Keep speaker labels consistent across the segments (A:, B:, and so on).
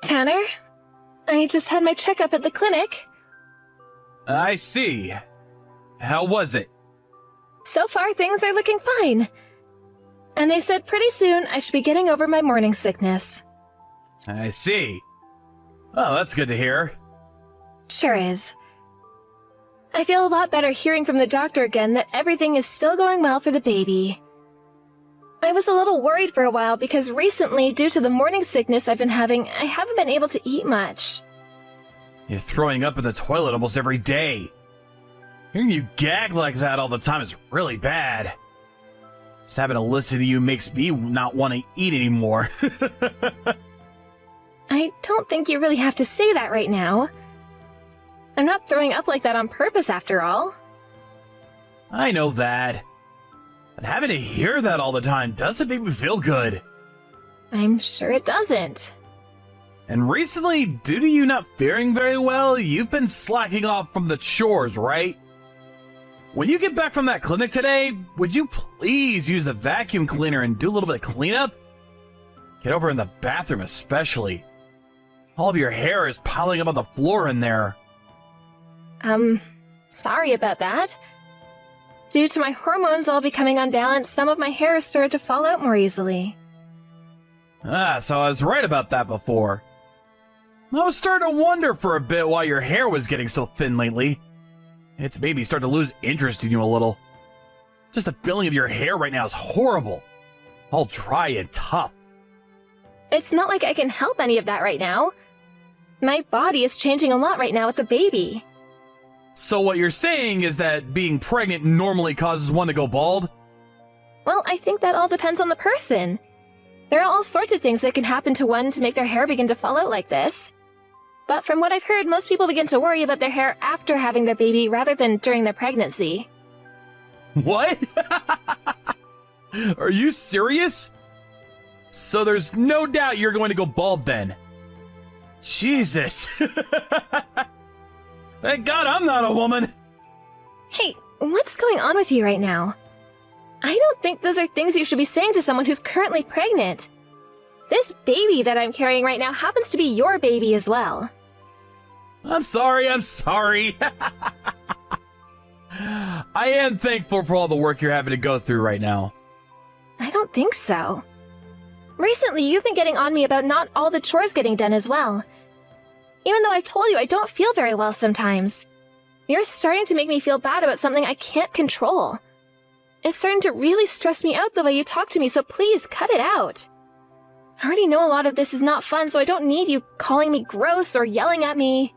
A: Tanner, I just had my checkup at the clinic.
B: I see. How was it?
A: So far, things are looking fine. And they said pretty soon I should be getting over my morning sickness.
B: I see. Oh, that's good to hear.
A: Sure is. I feel a lot better hearing from the doctor again that everything is still going well for the baby. I was a little worried for a while because recently, due to the morning sickness I've been having, I haven't been able to eat much.
B: You're throwing up in the toilet almost every day. Hearing you gag like that all the time is really bad. Just having to listen to you makes me not want to eat anymore.
A: I don't think you really have to say that right now. I'm not throwing up like that on purpose after all.
B: I know that. But having to hear that all the time doesn't make me feel good.
A: I'm sure it doesn't.
B: And recently, due to you not faring very well, you've been slacking off from the chores, right? When you get back from that clinic today, would you please use the vacuum cleaner and do a little bit of cleanup? Get over in the bathroom especially. All of your hair is piling up on the floor in there.
A: Sorry about that. Due to my hormones all becoming unbalanced, some of my hair has started to fall out more easily.
B: So I was right about that before. I was starting to wonder for a bit why your hair was getting so thin lately. It's made me start to lose interest in you a little. Just the feeling of your hair right now is horrible. All dry and tough.
A: It's not like I can help any of that right now. My body is changing a lot right now with the baby.
B: So what you're saying is that being pregnant normally causes one to go bald?
A: Well, I think that all depends on the person. There are all sorts of things that can happen to one to make their hair begin to fall out like this. But from what I've heard, most people begin to worry about their hair after having their baby rather than during their pregnancy.
B: What? Are you serious? So there's no doubt you're going to go bald then. Jesus. Thank God I'm not a woman.
A: Hey, what's going on with you right now? I don't think those are things you should be saying to someone who's currently pregnant. This baby that I'm carrying right now happens to be your baby as well.
B: I'm sorry. I am thankful for all the work you're having to go through right now.
A: I don't think so. Recently, you've been getting on me about not all the chores getting done as well. Even though I've told you I don't feel very well sometimes. You're starting to make me feel bad about something I can't control. It's starting to really stress me out the way you talk to me, so please cut it out. I already know a lot of this is not fun, so I don't need you calling me gross or yelling at me.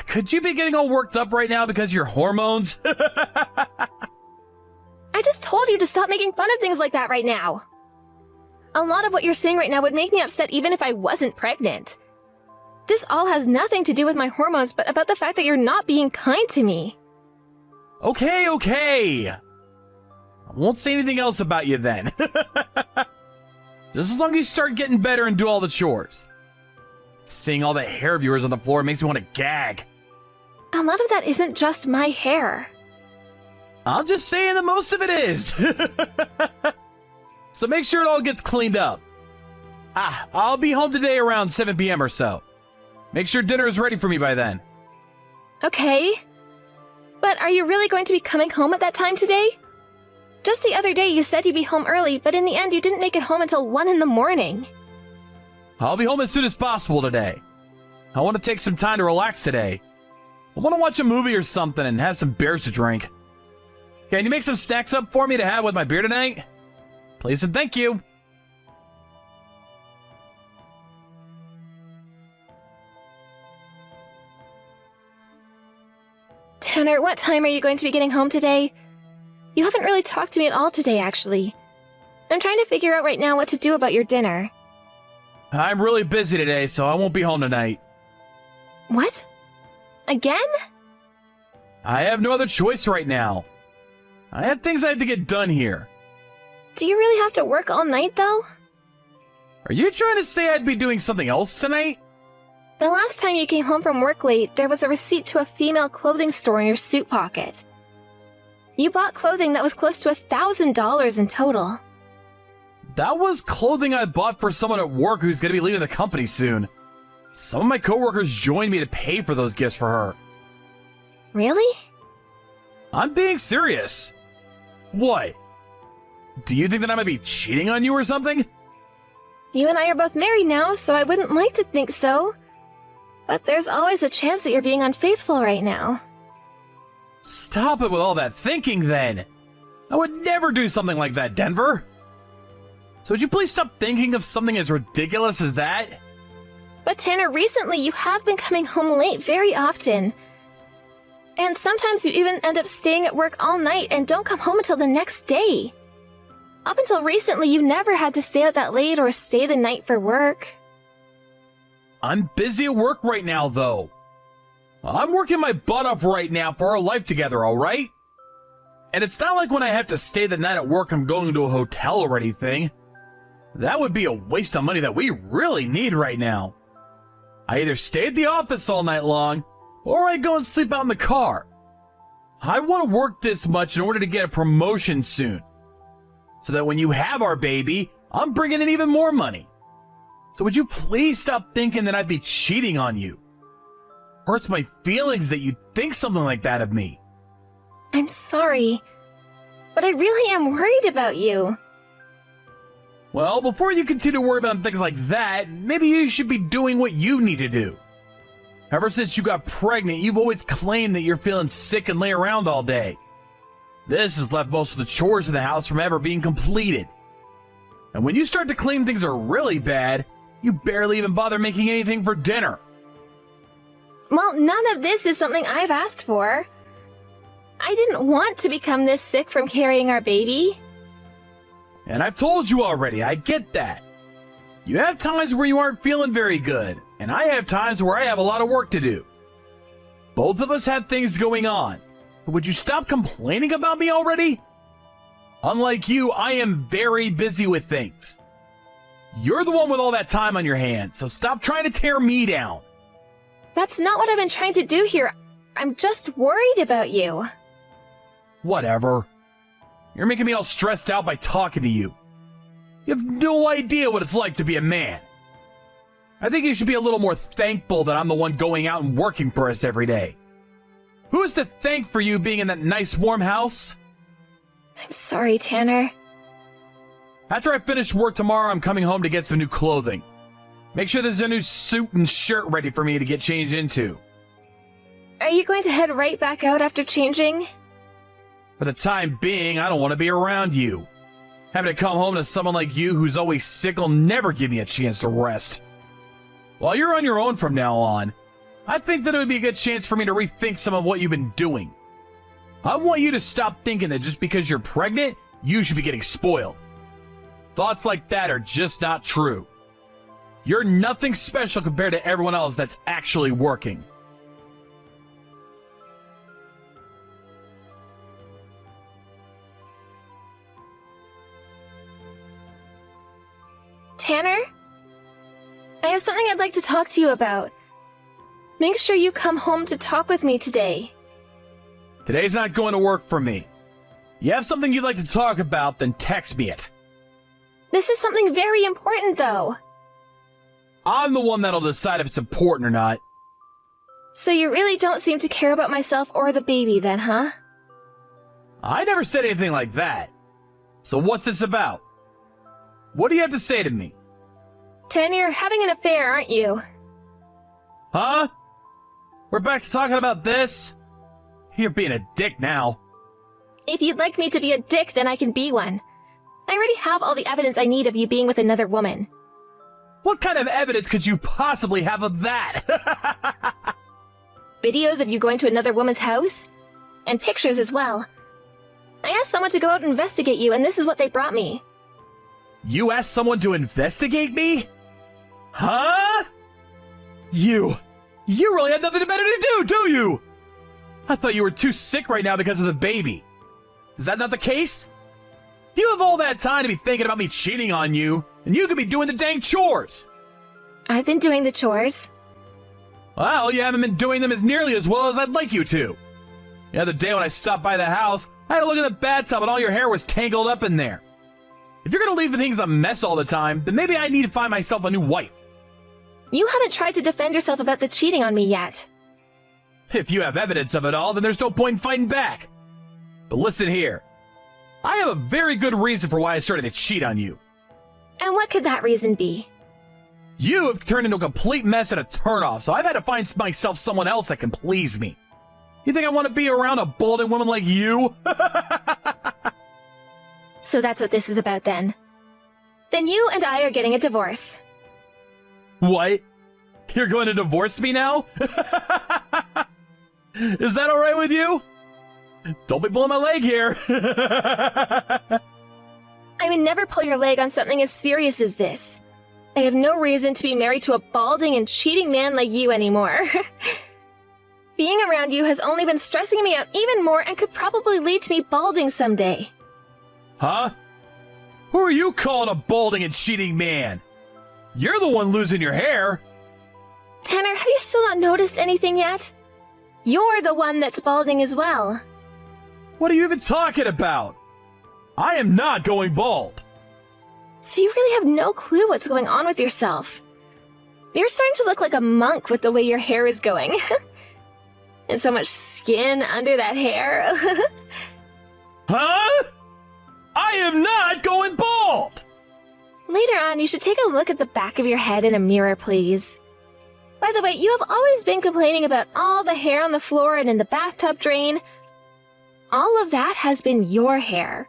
B: Could you be getting all worked up right now because of your hormones?
A: I just told you to stop making fun of things like that right now. A lot of what you're saying right now would make me upset even if I wasn't pregnant. This all has nothing to do with my hormones, but about the fact that you're not being kind to me.
B: Okay. I won't say anything else about you then. Just as long as you start getting better and do all the chores. Seeing all that hair of yours on the floor makes me want to gag.
A: A lot of that isn't just my hair.
B: I'm just saying that most of it is. So make sure it all gets cleaned up. I'll be home today around 7 p.m. or so. Make sure dinner is ready for me by then.
A: Okay. But are you really going to be coming home at that time today? Just the other day you said you'd be home early, but in the end you didn't make it home until 1 in the morning.
B: I'll be home as soon as possible today. I want to take some time to relax today. I want to watch a movie or something and have some beers to drink. Can you make some snacks up for me to have with my beer tonight? Please and thank you.
A: Tanner, what time are you going to be getting home today? You haven't really talked to me at all today, actually. I'm trying to figure out right now what to do about your dinner.
B: I'm really busy today, so I won't be home tonight.
A: What? Again?
B: I have no other choice right now. I have things I have to get done here.
A: Do you really have to work all night, though?
B: Are you trying to say I'd be doing something else tonight?
A: The last time you came home from work late, there was a receipt to a female clothing store in your suit pocket. You bought clothing that was close to $1,000 in total.
B: That was clothing I bought for someone at work who's going to be leaving the company soon. Some of my coworkers joined me to pay for those gifts for her.
A: Really?
B: I'm being serious. What? Do you think that I might be cheating on you or something?
A: You and I are both married now, so I wouldn't like to think so. But there's always a chance that you're being unfaithful right now.
B: Stop it with all that thinking then. I would never do something like that, Denver. So would you please stop thinking of something as ridiculous as that?
A: But Tanner, recently you have been coming home late very often. And sometimes you even end up staying at work all night and don't come home until the next day. Up until recently, you never had to stay out that late or stay the night for work.
B: I'm busy at work right now, though. I'm working my butt off right now for our life together, alright? And it's not like when I have to stay the night at work I'm going to a hotel or anything. That would be a waste of money that we really need right now. I either stay at the office all night long, or I go and sleep out in the car. I want to work this much in order to get a promotion soon. So that when you have our baby, I'm bringing in even more money. So would you please stop thinking that I'd be cheating on you? Hurts my feelings that you'd think something like that of me.
A: I'm sorry, but I really am worried about you.
B: Well, before you continue to worry about things like that, maybe you should be doing what you need to do. Ever since you got pregnant, you've always claimed that you're feeling sick and lay around all day. This has left most of the chores in the house from ever being completed. And when you start to claim things are really bad, you barely even bother making anything for dinner.
A: Well, none of this is something I've asked for. I didn't want to become this sick from carrying our baby.
B: And I've told you already, I get that. You have times where you aren't feeling very good, and I have times where I have a lot of work to do. Both of us have things going on. Would you stop complaining about me already? Unlike you, I am very busy with things. You're the one with all that time on your hands, so stop trying to tear me down.
A: That's not what I've been trying to do here. I'm just worried about you.
B: Whatever. You're making me all stressed out by talking to you. You have no idea what it's like to be a man. I think you should be a little more thankful that I'm the one going out and working for us every day. Who is to thank for you being in that nice warm house?
A: I'm sorry, Tanner.
B: After I finish work tomorrow, I'm coming home to get some new clothing. Make sure there's a new suit and shirt ready for me to get changed into.
A: Are you going to head right back out after changing?
B: For the time being, I don't want to be around you. Having to come home to someone like you who's always sick will never give me a chance to rest. While you're on your own from now on, I think that it would be a good chance for me to rethink some of what you've been doing. I want you to stop thinking that just because you're pregnant, you should be getting spoiled. Thoughts like that are just not true. You're nothing special compared to everyone else that's actually working.
A: Tanner? I have something I'd like to talk to you about. Make sure you come home to talk with me today.
B: Today's not going to work for me. You have something you'd like to talk about, then text me it.
A: This is something very important, though.
B: I'm the one that'll decide if it's important or not.
A: So you really don't seem to care about myself or the baby then, huh?
B: I never said anything like that. So what's this about? What do you have to say to me?
A: Tanner, you're having an affair, aren't you?
B: Huh? We're back to talking about this? You're being a dick now.
A: If you'd like me to be a dick, then I can be one. I already have all the evidence I need of you being with another woman.
B: What kind of evidence could you possibly have of that?
A: Videos of you going to another woman's house? And pictures as well. I asked someone to go out and investigate you, and this is what they brought me.
B: You asked someone to investigate me? Huh? You really had nothing better to do, do you? I thought you were too sick right now because of the baby. Is that not the case? Do you have all that time to be thinking about me cheating on you, and you could be doing the dang chores?
A: I've been doing the chores.
B: Well, you haven't been doing them as nearly as well as I'd like you to. The other day when I stopped by the house, I had to look in the bathtub and all your hair was tangled up in there. If you're gonna leave things a mess all the time, then maybe I need to find myself a new wife.
A: You haven't tried to defend yourself about the cheating on me yet.
B: If you have evidence of it all, then there's no point in fighting back. But listen here. I have a very good reason for why I started to cheat on you.
A: And what could that reason be?
B: You have turned into a complete mess and a turnoff, so I've had to find myself someone else that can please me. You think I want to be around a balding woman like you?
A: So that's what this is about then. Then you and I are getting a divorce.
B: What? You're going to divorce me now? Is that alright with you? Don't be pulling my leg here.
A: I would never pull your leg on something as serious as this. I have no reason to be married to a balding and cheating man like you anymore. Being around you has only been stressing me out even more and could probably lead to me balding someday.
B: Huh? Who are you calling a balding and cheating man? You're the one losing your hair.
A: Tanner, have you still not noticed anything yet? You're the one that's balding as well.
B: What are you even talking about? I am not going bald.
A: So you really have no clue what's going on with yourself. You're starting to look like a monk with the way your hair is going. And so much skin under that hair.
B: Huh? I am not going bald!
A: Later on, you should take a look at the back of your head in a mirror, please. By the way, you have always been complaining about all the hair on the floor and in the bathtub drain. All of that has been your hair.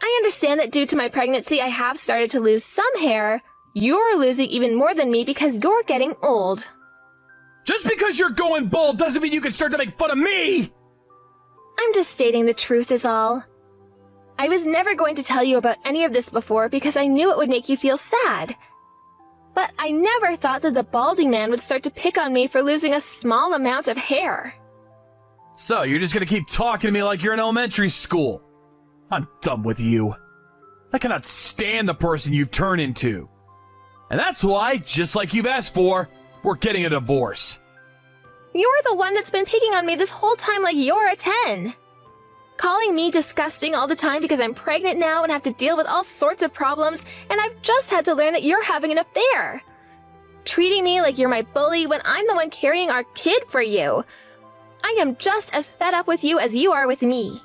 A: I understand that due to my pregnancy, I have started to lose some hair. You're losing even more than me because you're getting old.
B: Just because you're going bald doesn't mean you can start to make fun of me!
A: I'm just stating the truth is all. I was never going to tell you about any of this before because I knew it would make you feel sad. But I never thought that the balding man would start to pick on me for losing a small amount of hair.
B: So, you're just gonna keep talking to me like you're in elementary school? I'm done with you. I cannot stand the person you've turned into. And that's why, just like you've asked for, we're getting a divorce.
A: You're the one that's been picking on me this whole time like you're a 10. Calling me disgusting all the time because I'm pregnant now and have to deal with all sorts of problems, and I've just had to learn that you're having an affair. Treating me like you're my bully when I'm the one carrying our kid for you. I am just as fed up with you as you are with me.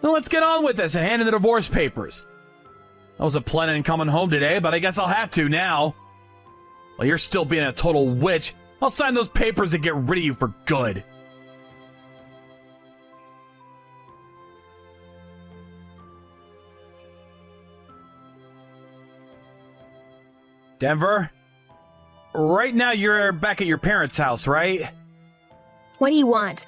B: Now let's get on with this and hand in the divorce papers. I wasn't planning on coming home today, but I guess I'll have to now. While you're still being a total witch, I'll sign those papers and get rid of you for good. Denver? Right now you're back at your parents' house, right?
A: What do you want?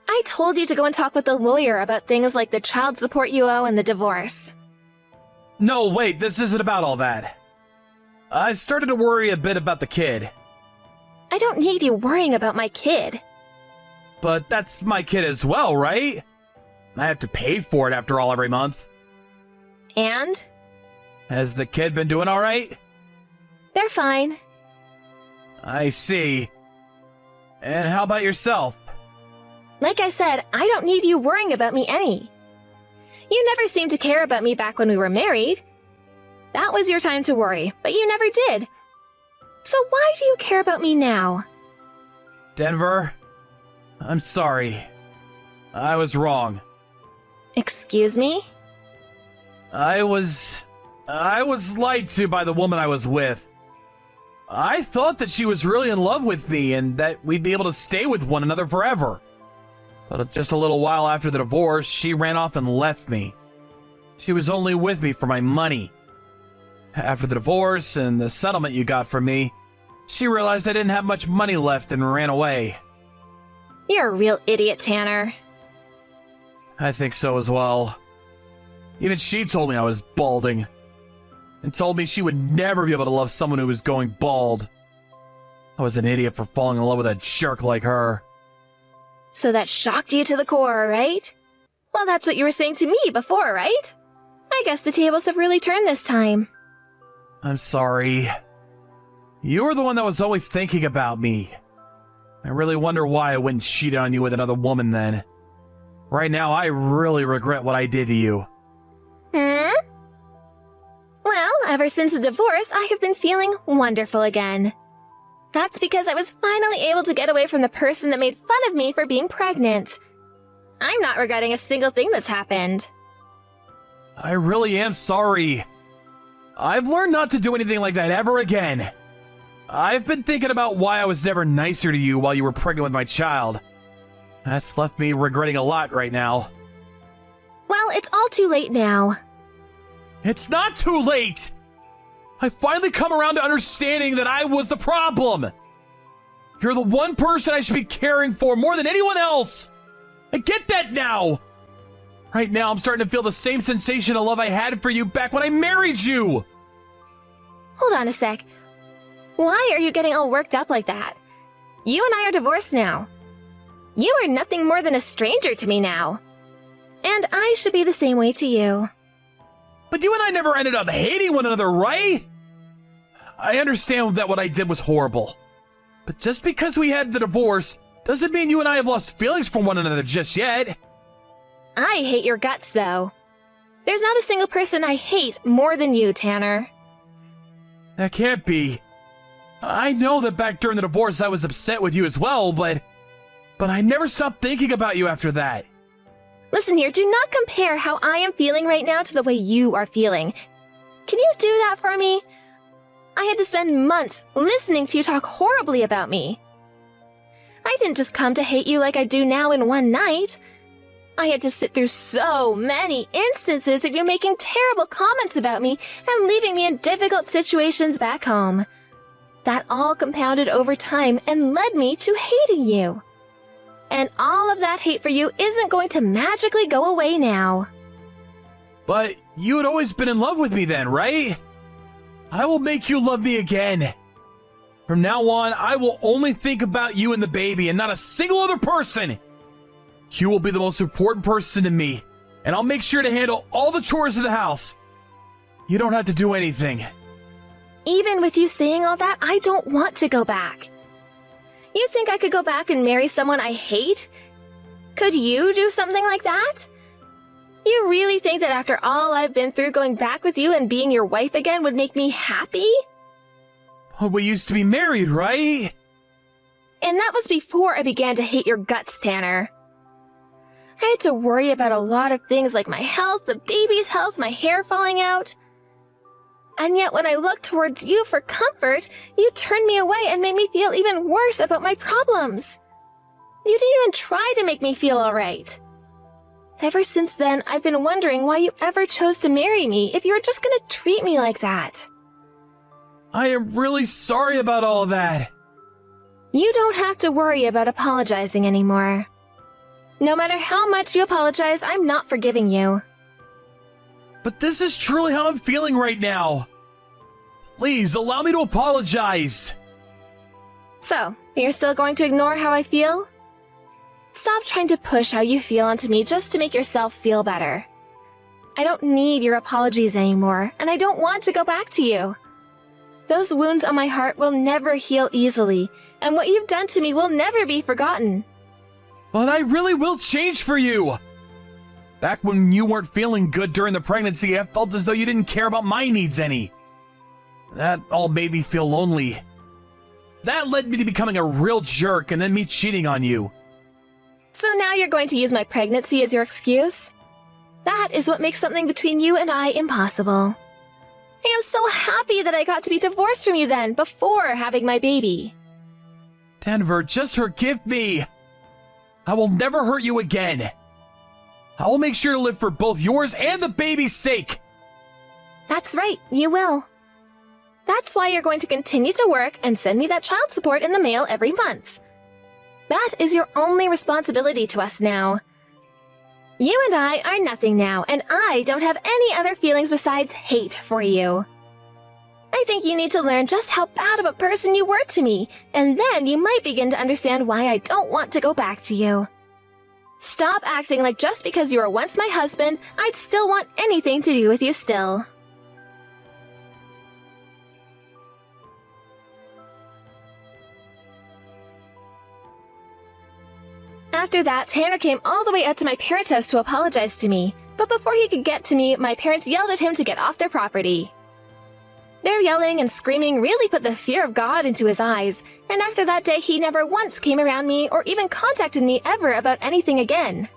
A: I told you to go and talk with the lawyer about things like the child support you owe and the divorce.
B: No, wait, this isn't about all that. I started to worry a bit about the kid.
A: I don't need you worrying about my kid.
B: But that's my kid as well, right? I have to pay for it after all every month.
A: And?
B: Has the kid been doing all right?
A: They're fine.
B: I see. And how about yourself?
A: Like I said, I don't need you worrying about me any. You never seemed to care about me back when we were married. That was your time to worry, but you never did. So why do you care about me now?
B: Denver, I'm sorry. I was wrong.
A: Excuse me?
B: I was lied to by the woman I was with. I thought that she was really in love with me and that we'd be able to stay with one another forever. But just a little while after the divorce, she ran off and left me. She was only with me for my money. After the divorce and the settlement you got from me, she realized I didn't have much money left and ran away.
A: You're a real idiot, Tanner.
B: I think so as well. Even she told me I was balding. And told me she would never be able to love someone who was going bald. I was an idiot for falling in love with a jerk like her.
A: So that shocked you to the core, right? Well, that's what you were saying to me before, right? I guess the tables have really turned this time.
B: I'm sorry. You were the one that was always thinking about me. I really wonder why I wouldn't cheat on you with another woman then. Right now, I really regret what I did to you.
A: Well, ever since the divorce, I have been feeling wonderful again. That's because I was finally able to get away from the person that made fun of me for being pregnant. I'm not regretting a single thing that's happened.
B: I really am sorry. I've learned not to do anything like that ever again. I've been thinking about why I was never nicer to you while you were pregnant with my child. That's left me regretting a lot right now.
A: Well, it's all too late now.
B: It's not too late! I finally come around to understanding that I was the problem. You're the one person I should be caring for more than anyone else. I get that now. Right now, I'm starting to feel the same sensation of love I had for you back when I married you.
A: Hold on a sec. Why are you getting all worked up like that? You and I are divorced now. You are nothing more than a stranger to me now. And I should be the same way to you.
B: But you and I never ended up hating one another, right? I understand that what I did was horrible. But just because we had the divorce doesn't mean you and I have lost feelings for one another just yet.
A: I hate your guts, though. There's not a single person I hate more than you, Tanner.
B: That can't be. I know that back during the divorce I was upset with you as well, but I never stopped thinking about you after that.
A: Listen here, do not compare how I am feeling right now to the way you are feeling. Can you do that for me? I had to spend months listening to you talk horribly about me. I didn't just come to hate you like I do now in one night. I had to sit through so many instances of you making terrible comments about me and leaving me in difficult situations back home. That all compounded over time and led me to hating you. And all of that hate for you isn't going to magically go away now.
B: But you had always been in love with me then, right? I will make you love me again. From now on, I will only think about you and the baby and not a single other person. You will be the most important person to me, and I'll make sure to handle all the chores of the house. You don't have to do anything.
A: Even with you saying all that, I don't want to go back. You think I could go back and marry someone I hate? Could you do something like that? You really think that after all I've been through, going back with you and being your wife again would make me happy?
B: Well, we used to be married, right?
A: And that was before I began to hate your guts, Tanner. I had to worry about a lot of things like my health, the baby's health, my hair falling out. And yet when I looked towards you for comfort, you turned me away and made me feel even worse about my problems. You didn't even try to make me feel all right. Ever since then, I've been wondering why you ever chose to marry me if you were just going to treat me like that.
B: I am really sorry about all that.
A: You don't have to worry about apologizing anymore. No matter how much you apologize, I'm not forgiving you.
B: But this is truly how I'm feeling right now. Please, allow me to apologize.
A: So, you're still going to ignore how I feel? Stop trying to push how you feel onto me just to make yourself feel better. I don't need your apologies anymore, and I don't want to go back to you. Those wounds on my heart will never heal easily, and what you've done to me will never be forgotten.
B: But I really will change for you. Back when you weren't feeling good during the pregnancy, I felt as though you didn't care about my needs any. That all made me feel lonely. That led me to becoming a real jerk and then me cheating on you.
A: So now you're going to use my pregnancy as your excuse? That is what makes something between you and I impossible. I am so happy that I got to be divorced from you then, before having my baby.
B: Denver, just forgive me. I will never hurt you again. I will make sure to live for both yours and the baby's sake.
A: That's right, you will. That's why you're going to continue to work and send me that child support in the mail every month. That is your only responsibility to us now. You and I are nothing now, and I don't have any other feelings besides hate for you. I think you need to learn just how bad of a person you were to me, and then you might begin to understand why I don't want to go back to you. Stop acting like just because you were once my husband, I'd still want anything to do with you still. After that, Tanner came all the way out to my parents' house to apologize to me, but before he could get to me, my parents yelled at him to get off their property. Their yelling and screaming really put the fear of God into his eyes, and after that day he never once came around me or even contacted me ever about anything again.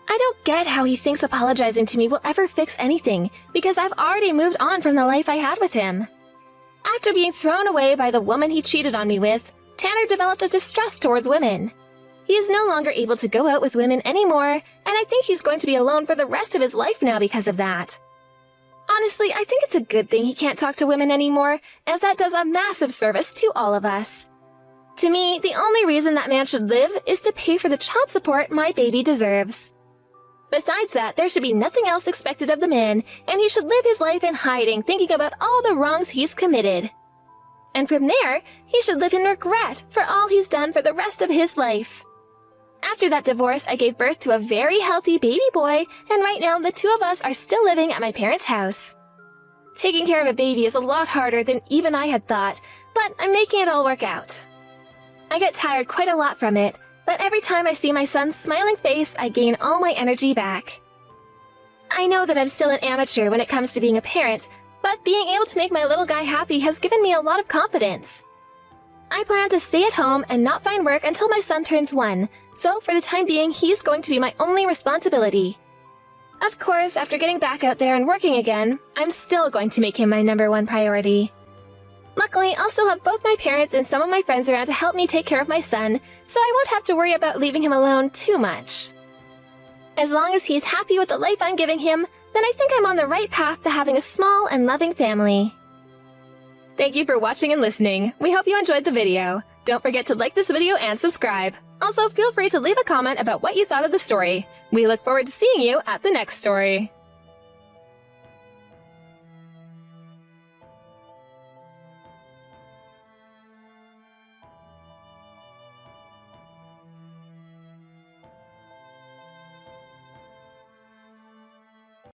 A: I don't get how he thinks apologizing to me will ever fix anything, because I've already moved on from the life I had with him. After being thrown away by the woman he cheated on me with, Tanner developed a distrust towards women. He is no longer able to go out with women anymore, and I think he's going to be alone for the rest of his life now because of that. Honestly, I think it's a good thing he can't talk to women anymore, as that does a massive service to all of us. To me, the only reason that man should live is to pay for the child support my baby deserves. Besides that, there should be nothing else expected of the man, and he should live his life in hiding, thinking about all the wrongs he's committed. And from there, he should live in regret for all he's done for the rest of his life. After that divorce, I gave birth to a very healthy baby boy, and right now the two of us are still living at my parents' house. Taking care of a baby is a lot harder than even I had thought, but I'm making it all work out. I get tired quite a lot from it, but every time I see my son's smiling face, I gain all my energy back. I know that I'm still an amateur when it comes to being a parent, but being able to make my little guy happy has given me a lot of confidence. I plan to stay at home and not find work until my son turns 1, so for the time being, he's going to be my only responsibility. Of course, after getting back out there and working again, I'm still going to make him my #1 priority. Luckily, I'll still have both my parents and some of my friends around to help me take care of my son, so I won't have to worry about leaving him alone too much. As long as he's happy with the life I'm giving him, then I think I'm on the right path to having a small and loving family. Thank you for watching and listening. We hope you enjoyed the video. Don't forget to like this video and subscribe. Also, feel free to leave a comment about what you thought of the story. We look forward to seeing you at the next story.